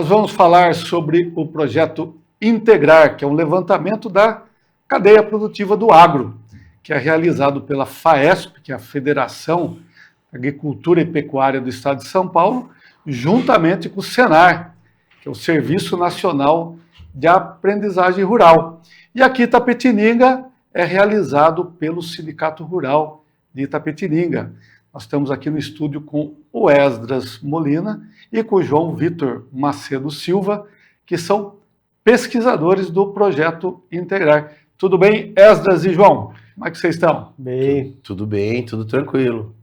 Nós vamos falar sobre o projeto Integrar, que é um levantamento da cadeia produtiva do agro, que é realizado pela FAESP, que é a Federação de Agricultura e Pecuária do Estado de São Paulo, juntamente com o Senar, que é o Serviço Nacional de Aprendizagem Rural. E aqui Itapetininga é realizado pelo Sindicato Rural de Itapetininga. Nós estamos aqui no estúdio com o Esdras Molina e com o João Vitor Macedo Silva, que são pesquisadores do projeto Integrar. Tudo bem, Esdras e João? Como é que vocês estão? Bem. Tudo bem, tudo tranquilo.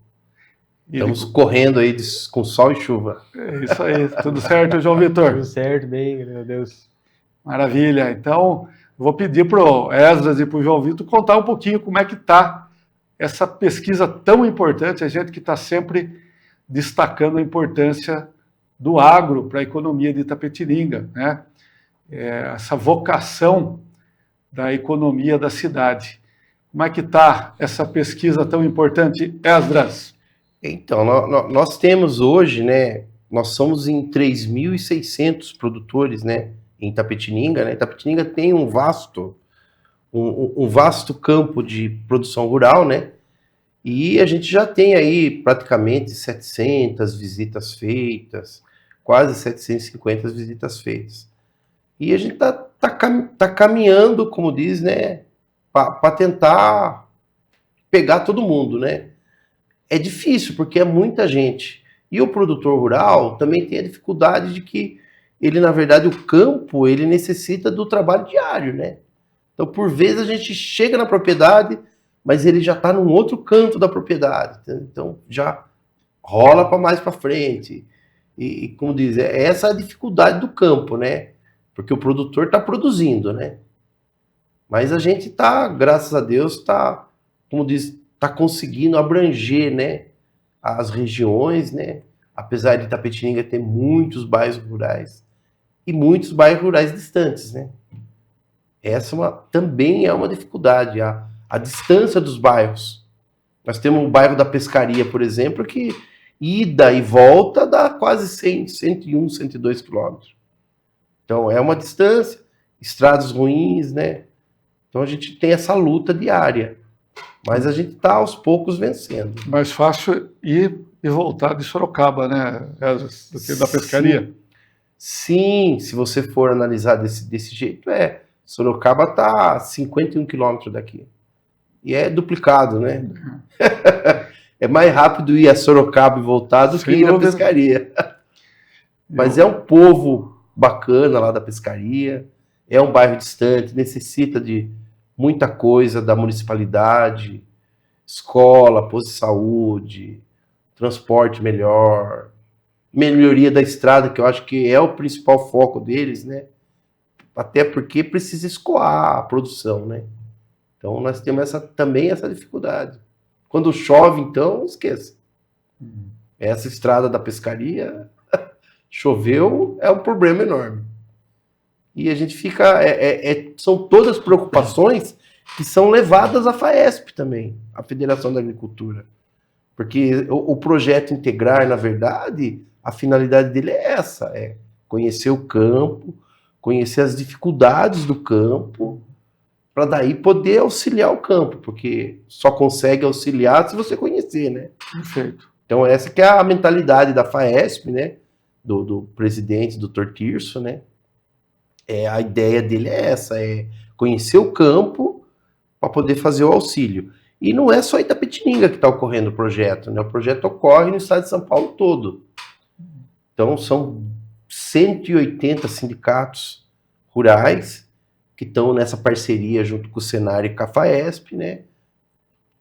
E estamos correndo aí com sol e chuva. É isso aí, tudo certo, João Vitor? Tudo certo, bem, meu Deus. Maravilha. Então, vou pedir para o Esdras e para o João Vitor contar um pouquinho como é que está essa pesquisa tão importante, a gente que está sempre destacando a importância do agro para a economia de Itapetininga, né? Essa vocação da economia da cidade. Como é que está essa pesquisa tão importante, Esdras? Então, nós temos hoje, né, nós somos em 3.600 produtores, né, em Itapetininga, né? Itapetininga tem um vasto campo de produção rural, né? E a gente já tem aí praticamente 700 visitas feitas, quase 750 visitas feitas. E a gente tá caminhando, como diz, né, para tentar pegar todo mundo, né? É difícil, porque é muita gente. E o produtor rural também tem a dificuldade de que ele, na verdade, o campo, ele necessita do trabalho diário, né? Então, por vezes, a gente chega na propriedade, mas ele já está num outro canto da propriedade. Então, já rola para mais para frente. E, como diz, essa é a dificuldade do campo, né? Porque o produtor está produzindo, né? Mas a gente está, graças a Deus, como diz, está conseguindo abranger, né, as regiões, né? Apesar de Itapetininga ter muitos bairros rurais e muitos bairros rurais distantes, né? Essa também é uma dificuldade, a distância dos bairros. Nós temos o bairro da Pescaria, por exemplo, que ida e volta dá quase 100, 101, 102 quilômetros. Então é uma distância, estradas ruins, né? Então a gente tem essa luta diária. Mas a gente está aos poucos vencendo. Mais fácil ir e voltar de Sorocaba, né, do que da Pescaria? Sim, se você for analisar desse jeito, Sorocaba está a 51 quilômetros daqui. E é duplicado, né? É mais rápido ir a Sorocaba e voltar do que ir à Pescaria. Mas é um povo bacana lá da Pescaria, é um bairro distante, necessita de muita coisa da municipalidade, escola, posto de saúde, transporte melhor, melhoria da estrada, que eu acho que é o principal foco deles, né? Até porque precisa escoar a produção, né? Então nós temos também essa dificuldade. Quando chove, então, esqueça. Essa estrada da Pescaria, choveu, é um problema enorme. E a gente fica... são todas preocupações que são levadas à FAESP também, à Federação da Agricultura. Porque o projeto Integrar, na verdade, a finalidade dele é essa, conhecer o campo, conhecer as dificuldades do campo, para daí poder auxiliar o campo, porque só consegue auxiliar se você conhecer, né? Perfeito. Então essa que é a mentalidade da FAESP, né? Do presidente, Dr. Tirso, né? A ideia dele é essa, conhecer o campo para poder fazer o auxílio. E não é só Itapetininga que está ocorrendo o projeto, né? O projeto ocorre no estado de São Paulo todo. Então são 180 sindicatos rurais que estão nessa parceria junto com o Senar e com a FAESP, né?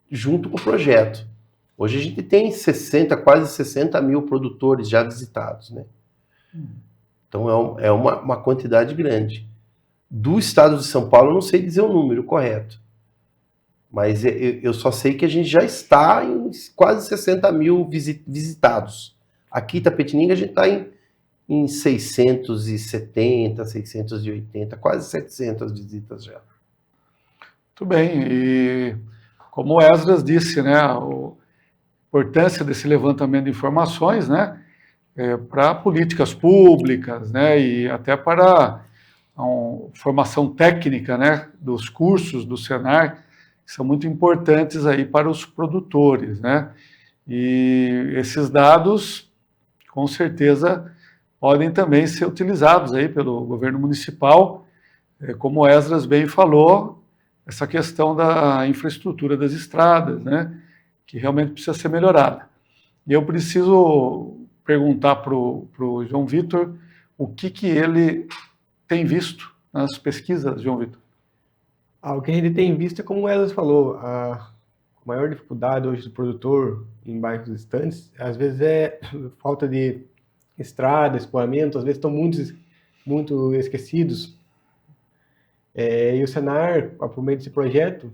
Junto com o projeto. Hoje a gente tem quase 60 mil produtores já visitados, né? Então é uma quantidade grande. Do estado de São Paulo, eu não sei dizer o número correto. Mas eu só sei que a gente já está em quase 60 mil visitados. Aqui em Itapetininga a gente está em 670, 680, quase 700 visitas já. Muito bem. E como o Esdras disse, né, a importância desse levantamento de informações, né, para políticas públicas, né, e até para a formação técnica, né, dos cursos do Senar, que são muito importantes aí para os produtores, né, e esses dados, com certeza, podem também ser utilizados aí pelo governo municipal, como o Esdras bem falou, essa questão da infraestrutura das estradas, né, que realmente precisa ser melhorada. E eu preciso perguntar para o João Vitor o que ele tem visto nas pesquisas, João Vitor. O que a gente tem visto é como o Esdras falou, a maior dificuldade hoje do produtor em bairros distantes, às vezes é falta de estrada, escoamento, às vezes estão muito esquecidos. E o Senar, por meio desse projeto,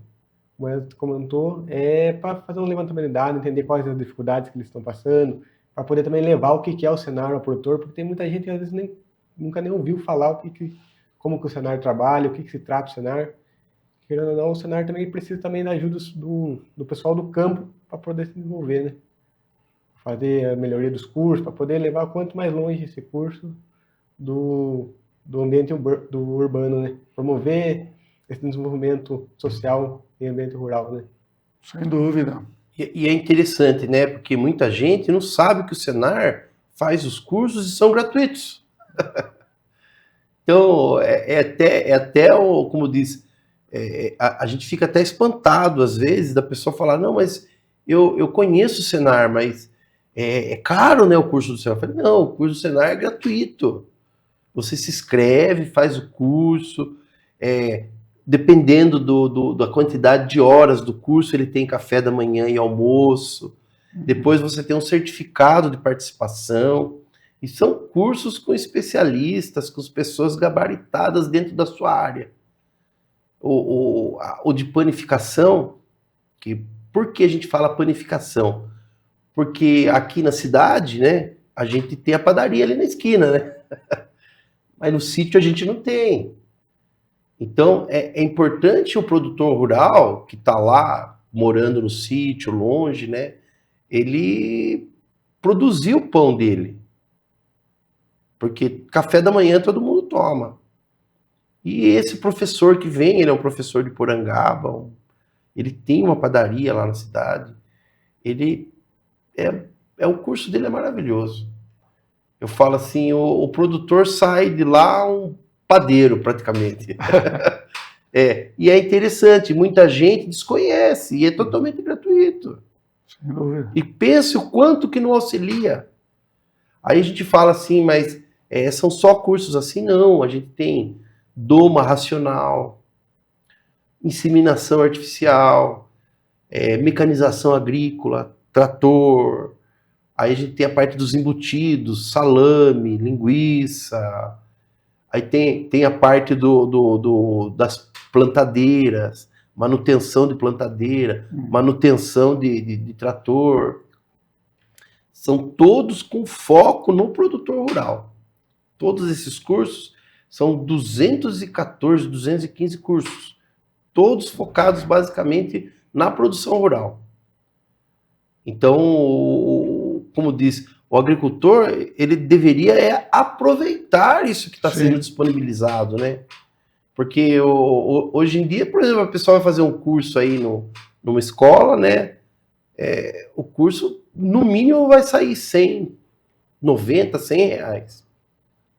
como o Esdras comentou, é para fazer um levantamento de dados, entender quais as dificuldades que eles estão passando, para poder também levar o que é o Senar ao produtor, porque tem muita gente que às vezes nunca nem ouviu falar como que o Senar trabalha, o que se trata o Senar. Querendo ou não, o Senar também precisa também da ajuda do pessoal do campo para poder se desenvolver, né? Fazer a melhoria dos cursos, para poder levar quanto mais longe esse curso do ambiente do urbano, né? Promover esse desenvolvimento social em ambiente rural, né? Sem dúvida. E é interessante, né? Porque muita gente não sabe que o Senar faz os cursos e são gratuitos. Então, como diz, a gente fica até espantado, às vezes, da pessoa falar, não, mas eu conheço o Senar, mas é caro, né, o curso do Senar. Eu falei, não, o curso do Senar é gratuito. Você se inscreve, faz o curso, dependendo da quantidade de horas do curso, ele tem café da manhã e almoço. Depois você tem um certificado de participação. E são cursos com especialistas, com pessoas gabaritadas dentro da sua área. O de panificação, por que a gente fala panificação? Porque aqui na cidade, né, a gente tem a padaria ali na esquina, né? Mas no sítio a gente não tem. Então, é importante o produtor rural, que está lá, morando no sítio, longe, né? Ele produzir o pão dele. Porque café da manhã todo mundo toma. E esse professor que vem, ele é um professor de Porangaba, ele tem uma padaria lá na cidade. O curso dele é maravilhoso. Eu falo assim, o produtor sai de lá um padeiro, praticamente. E é interessante, muita gente desconhece, e é totalmente gratuito. Sem dúvida. E pense o quanto que não auxilia. Aí a gente fala assim, mas são só cursos assim? Não, a gente tem doma racional, inseminação artificial, mecanização agrícola, trator. Aí a gente tem a parte dos embutidos, salame, linguiça. Aí tem a parte das plantadeiras, manutenção de plantadeira, manutenção de trator. São todos com foco no produtor rural. Todos esses cursos são 214, 215 cursos. Todos focados basicamente na produção rural. Então, como diz, o agricultor, ele deveria aproveitar isso que está sendo disponibilizado, né? Porque hoje em dia, por exemplo, a pessoa vai fazer um curso aí numa escola, né? O curso, no mínimo, vai sair 100, 90, 100 reais.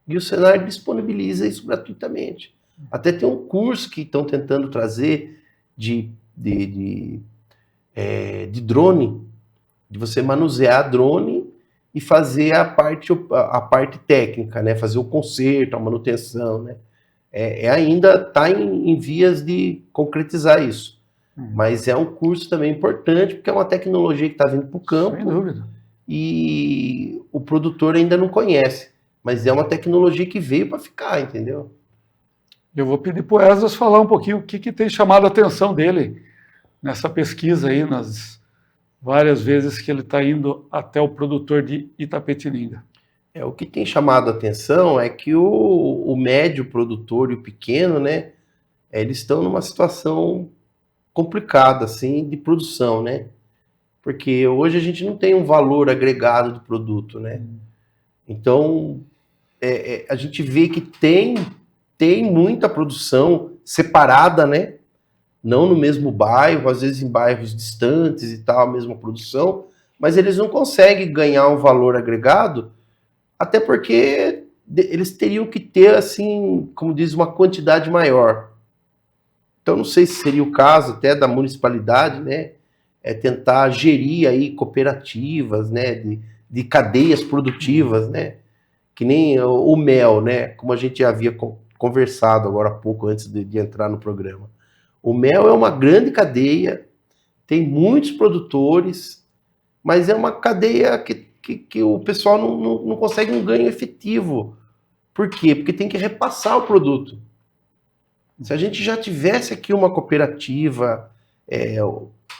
E o Senar disponibiliza isso gratuitamente. Até tem um curso que estão tentando trazer de drone, de você manusear drone e fazer a parte técnica, né? Fazer o conserto, a manutenção, né? Ainda está em vias de concretizar isso. Mas é um curso também importante, porque é uma tecnologia que está vindo para o campo. Sem dúvida. E o produtor ainda não conhece. Mas é uma tecnologia que veio para ficar, entendeu? Eu vou pedir para o Esdras falar um pouquinho o que tem chamado a atenção dele nessa pesquisa aí, nas várias vezes que ele está indo até o produtor de Itapetininga. O que tem chamado a atenção é que o médio produtor e o pequeno, né, eles estão numa situação complicada, assim, de produção, né? Porque hoje a gente não tem um valor agregado do produto, né? Então, a gente vê que tem muita produção separada, né? Não no mesmo bairro, às vezes em bairros distantes e tal, a mesma produção, mas eles não conseguem ganhar um valor agregado, até porque eles teriam que ter, assim, como diz, uma quantidade maior. Então, não sei se seria o caso até da municipalidade, né? Tentar gerir aí cooperativas, né? De cadeias produtivas, né? Que nem o mel, né? Como a gente já havia conversado agora há pouco, antes de entrar no programa. O mel é uma grande cadeia, tem muitos produtores, mas é uma cadeia que o pessoal não consegue um ganho efetivo. Por quê? Porque tem que repassar o produto. Se a gente já tivesse aqui uma cooperativa,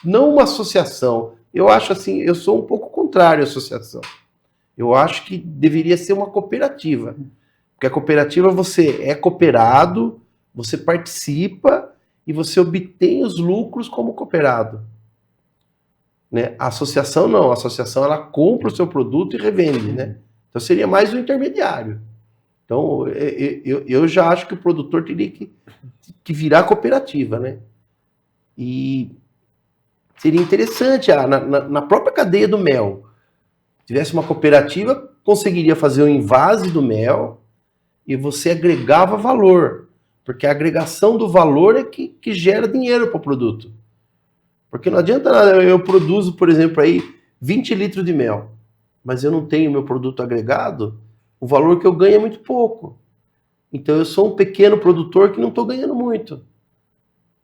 não uma associação, eu acho assim, eu sou um pouco contrário à associação. Eu acho que deveria ser uma cooperativa. Porque a cooperativa você é cooperado, você participa e você obtém os lucros como cooperado. Né? A associação não, a associação ela compra o seu produto e revende. Né? Então seria mais um intermediário. Então eu já acho que o produtor teria que virar cooperativa. Né? E seria interessante, na própria cadeia do mel, tivesse uma cooperativa, conseguiria fazer um invase do mel e você agregava valor. Porque a agregação do valor é que gera dinheiro para o produto. Porque não adianta nada, eu produzo, por exemplo, aí 20 litros de mel, mas eu não tenho meu produto agregado, o valor que eu ganho é muito pouco. Então eu sou um pequeno produtor que não estou ganhando muito.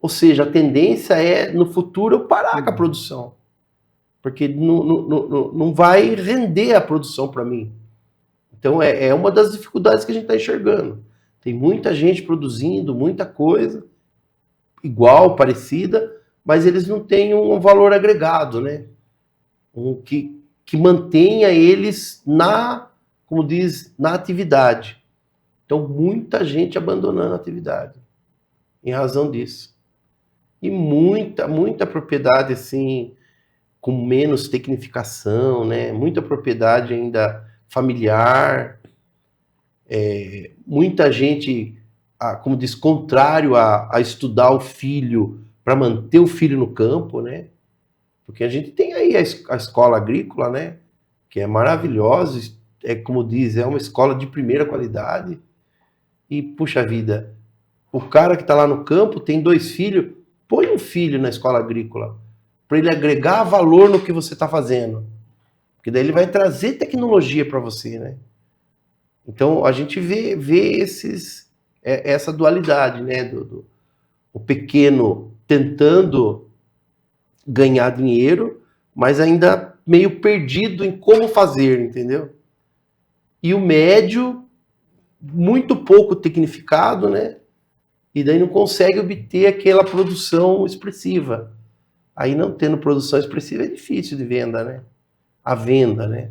Ou seja, a tendência é, no futuro, eu parar com a produção. Porque não vai render a produção para mim. Então é uma das dificuldades que a gente está enxergando. Tem muita gente produzindo, muita coisa, igual, parecida, mas eles não têm um valor agregado, né? Que mantenha eles como diz, na atividade. Então, muita gente abandonando a atividade, em razão disso. E muita propriedade, assim, com menos tecnificação, né? Muita propriedade ainda familiar, muita gente, como diz, contrário a estudar o filho para manter o filho no campo, né? Porque a gente tem aí a escola agrícola, né? Que é maravilhosa, como diz, é uma escola de primeira qualidade. E, puxa vida, o cara que está lá no campo tem 2 filhos, põe um filho na escola agrícola, para ele agregar valor no que você está fazendo. Porque daí ele vai trazer tecnologia para você, né? Então, a gente vê essa dualidade, né? O pequeno tentando ganhar dinheiro, mas ainda meio perdido em como fazer, entendeu? E o médio, muito pouco tecnificado, né? E daí não consegue obter aquela produção expressiva. Aí, não tendo produção expressiva, é difícil de venda, né? A venda, né?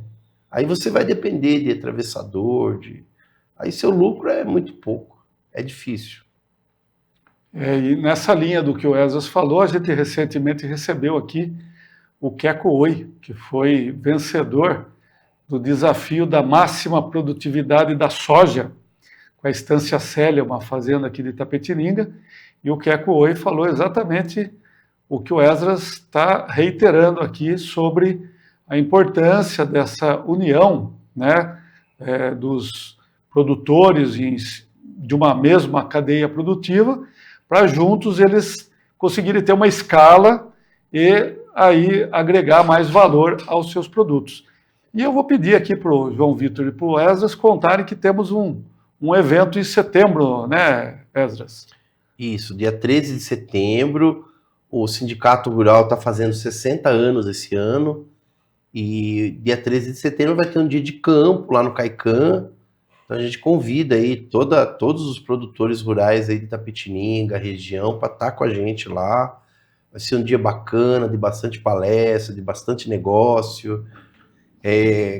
Aí você vai depender de atravessador, aí seu lucro é muito pouco, é difícil. E nessa linha do que o Esdras falou, a gente recentemente recebeu aqui o Keco Oi, que foi vencedor do desafio da máxima produtividade da soja, com a Estância Célia, uma fazenda aqui de Itapetininga, e o Keco Oi falou exatamente o que o Esdras está reiterando aqui sobre a importância dessa união, né, dos produtores de uma mesma cadeia produtiva, para juntos eles conseguirem ter uma escala e aí agregar mais valor aos seus produtos. E eu vou pedir aqui para o João Vitor e para o Esdras contarem que temos um evento em setembro, né, Esdras? Isso, dia 13 de setembro, o Sindicato Rural está fazendo 60 anos esse ano, e dia 13 de setembro vai ter um dia de campo lá no Caican. Então a gente convida aí todos os produtores rurais aí de Itapetininga, região, para estar com a gente lá. Vai ser um dia bacana, de bastante palestra, de bastante negócio.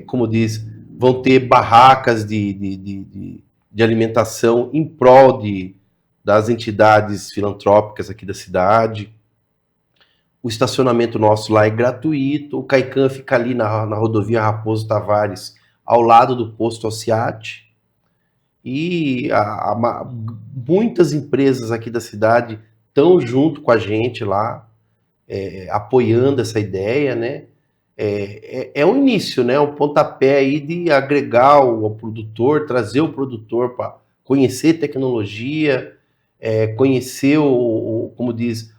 Como diz, vão ter barracas de alimentação em prol das entidades filantrópicas aqui da cidade. O estacionamento nosso lá é gratuito. O Caican fica ali na rodovia Raposo Tavares, ao lado do posto Alciate. E muitas empresas aqui da cidade estão junto com a gente lá, apoiando essa ideia, né? É um início, né? Um pontapé aí de agregar o produtor, trazer o produtor para conhecer tecnologia, conhecer como diz,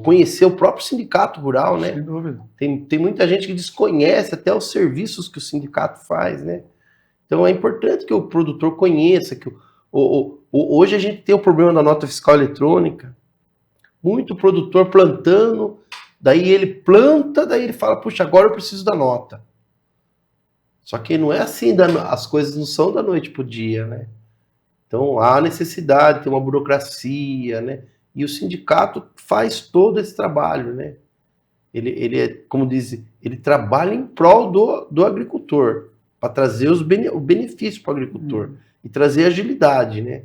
conhecer o próprio sindicato rural, né? Sem dúvida. Tem muita gente que desconhece até os serviços que o sindicato faz, né? Então é importante que o produtor conheça que hoje a gente tem o problema da nota fiscal eletrônica. Muito produtor plantando, daí ele planta, daí ele fala, puxa, agora eu preciso da nota. Só que não é assim, as coisas não são da noite para o dia, né? Então há necessidade, tem uma burocracia, né? E o sindicato faz todo esse trabalho, né? Ele é, como diz, ele trabalha em prol do agricultor, para trazer o benefício para o agricultor e trazer agilidade, né?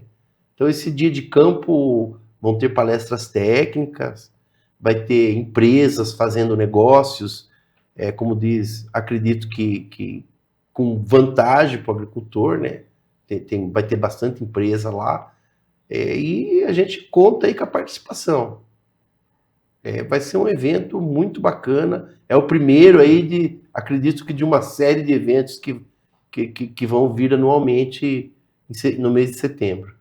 Então esse dia de campo vão ter palestras técnicas, vai ter empresas fazendo negócios, como diz, acredito que com vantagem para o agricultor, né? Vai ter bastante empresa lá, e a gente conta aí com a participação. Vai ser um evento muito bacana, é o primeiro aí acredito que de uma série de eventos que vão vir anualmente no mês de setembro.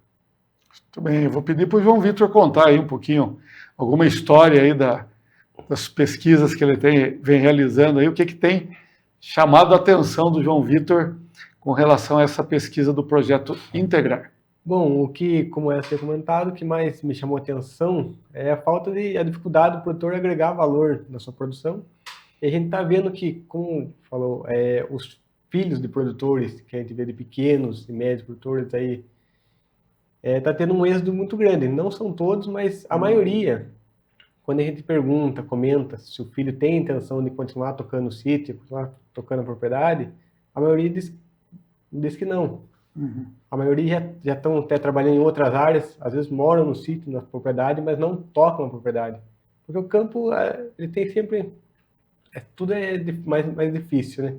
Muito bem, eu vou pedir para o João Vitor contar aí um pouquinho, alguma história aí das pesquisas que ele vem realizando aí, o que tem chamado a atenção do João Vitor com relação a essa pesquisa do projeto Integrar. Bom, como é ser comentado, o que mais me chamou a atenção é a dificuldade do produtor agregar valor na sua produção. E a gente está vendo que, como falou, os filhos de produtores, que a gente vê de pequenos e médios produtores aí, está tendo um êxodo muito grande. Não são todos, mas a maioria, quando a gente pergunta, comenta se o filho tem intenção de continuar tocando o sítio, continuar tocando a propriedade, a maioria diz que não. Uhum. A maioria já estão até trabalhando em outras áreas, às vezes moram no sítio, na propriedade, mas não tocam a propriedade. Porque o campo, ele tem sempre... tudo é mais difícil, né?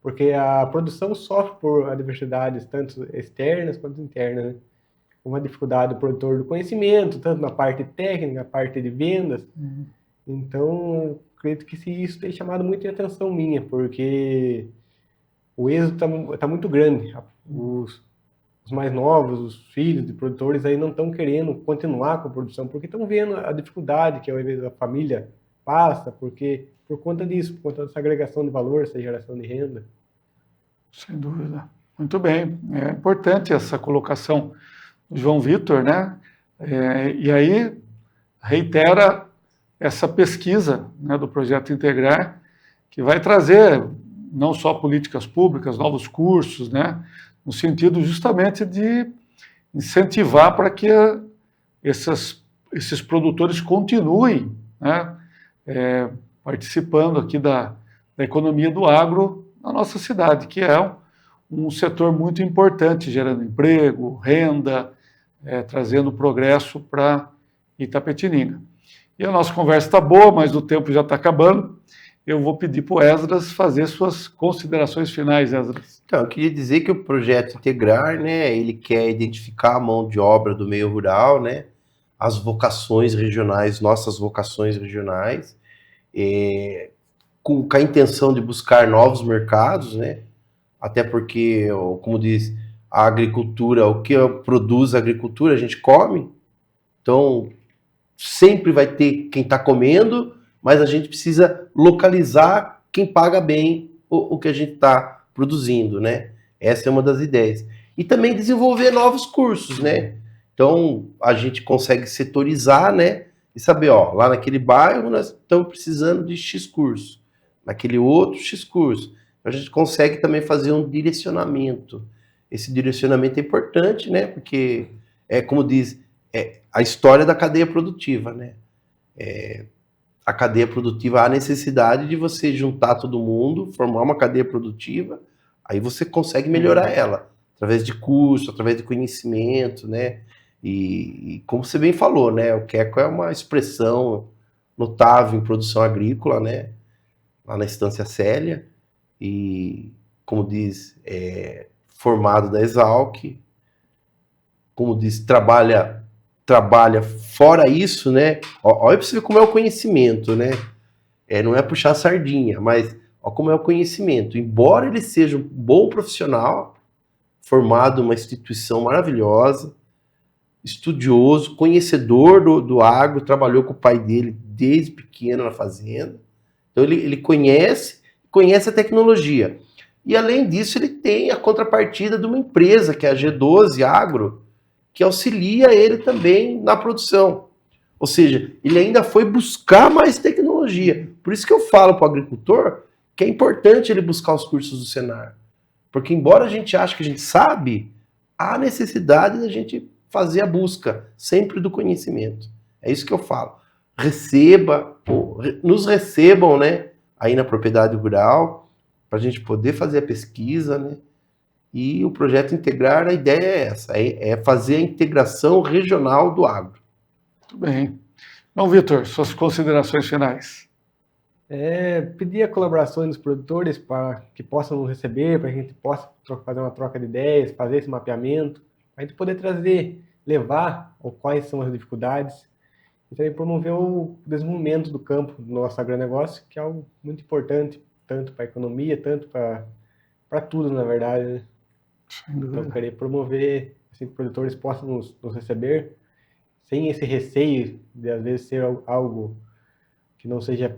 Porque a produção sofre por adversidades, tanto externas quanto internas, né? Uma dificuldade do produtor do conhecimento, tanto na parte técnica, na parte de vendas. Uhum. Então, acredito que isso tem chamado muito a atenção minha, porque o êxodo está muito grande. Os mais novos, os filhos de produtores aí não estão querendo continuar com a produção, porque estão vendo a dificuldade que a família passa, porque por conta disso, por conta dessa agregação de valor, essa geração de renda. Sem dúvida. Muito bem. É importante essa colocação do João Vitor, né? E aí reitera essa pesquisa, né, do Projeto Integrar, que vai trazer não só políticas públicas, novos cursos, né, no sentido justamente de incentivar para que esses produtores continuem, né, participando aqui da economia do agro na nossa cidade, que é um setor muito importante, gerando emprego, renda, trazendo progresso para Itapetininga. E a nossa conversa está boa, mas o tempo já está acabando. Eu vou pedir para o Esdras fazer suas considerações finais, Esdras. Então, eu queria dizer que o projeto Integrar, né, ele quer identificar a mão de obra do meio rural, né, as vocações regionais, nossas vocações regionais, com a intenção de buscar novos mercados, né, até porque, como diz, a agricultura, o que produz a agricultura, a gente come, então sempre vai ter quem está comendo, mas a gente precisa localizar quem paga bem o que a gente está produzindo, né? Essa é uma das ideias. E também desenvolver novos cursos, né? Então, a gente consegue setorizar, né? E saber, ó, lá naquele bairro nós estamos precisando de X curso, naquele outro X curso. A gente consegue também fazer um direcionamento. Esse direcionamento é importante, né? Porque, como diz, a história da cadeia produtiva, né? A cadeia produtiva, há necessidade de você juntar todo mundo, formar uma cadeia produtiva, aí você consegue melhorar ela, através de curso, através de conhecimento, né? E como você bem falou, né? O Queco é uma expressão notável em produção agrícola, né? Lá na Estância Célia, e como diz, formado da Exalc, como diz, trabalha fora isso, né? Olha para você ver como é o conhecimento, né? Não é puxar sardinha, mas olha como é o conhecimento. Embora ele seja um bom profissional, formado numa instituição maravilhosa, estudioso, conhecedor do agro, trabalhou com o pai dele desde pequeno na fazenda. Então ele conhece a tecnologia. E além disso, ele tem a contrapartida de uma empresa, que é a G12 Agro, que auxilia ele também na produção. Ou seja, ele ainda foi buscar mais tecnologia. Por isso que eu falo para o agricultor que é importante ele buscar os cursos do Senar. Porque embora a gente ache que a gente sabe, há necessidade da gente fazer a busca sempre do conhecimento. É isso que eu falo. Nos recebam, né, aí na propriedade rural, para a gente poder fazer a pesquisa, né? E o projeto Integrar, a ideia é essa, é fazer a integração regional do agro. Muito bem. Então, Vitor, suas considerações finais. Pedir a colaboração dos produtores para que possam nos receber, para que a gente possa fazer uma troca de ideias, fazer esse mapeamento, para a gente poder levar quais são as dificuldades, e também promover o desenvolvimento do campo do nosso agronegócio, que é algo muito importante, tanto para a economia, tanto para tudo, na verdade, né? Então, querer promover, assim, que os produtores possam nos receber, sem esse receio de, às vezes, ser algo que não seja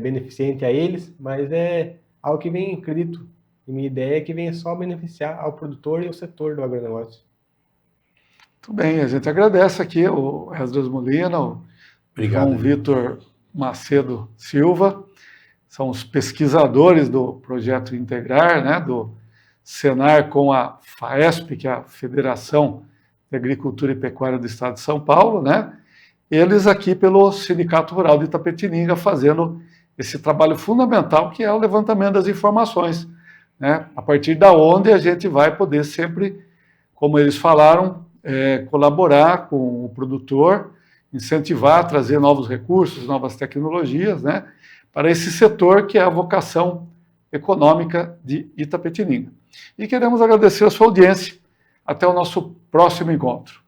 beneficente a eles, mas é algo que vem, acredito, e minha ideia é que venha só beneficiar ao produtor e ao setor do agronegócio. Muito bem, a gente agradece aqui o Esdras Molina, o Obrigado, João Vitor Macedo Silva, são os pesquisadores do projeto Integrar, né, do Senar com a FAESP, que é a Federação de Agricultura e Pecuária do Estado de São Paulo, né? Eles aqui pelo Sindicato Rural de Itapetininga fazendo esse trabalho fundamental que é o levantamento das informações, né? A partir da onde a gente vai poder sempre, como eles falaram, colaborar com o produtor, incentivar, trazer novos recursos, novas tecnologias, né? Para esse setor que é a vocação econômica de Itapetininga. E queremos agradecer a sua audiência. Até o nosso próximo encontro.